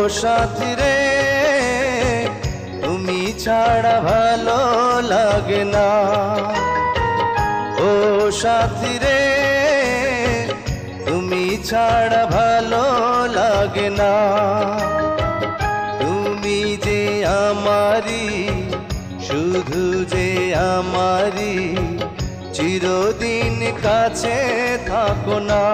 সাথী রে তুমি ছাড়া ভালো লাগে না। ও সাথী রে তুমি ছাড়া ভালো লাগে না। তুমি যে আমারি, শুধু যে আমারি, চিরদিন কাছে থাকো না।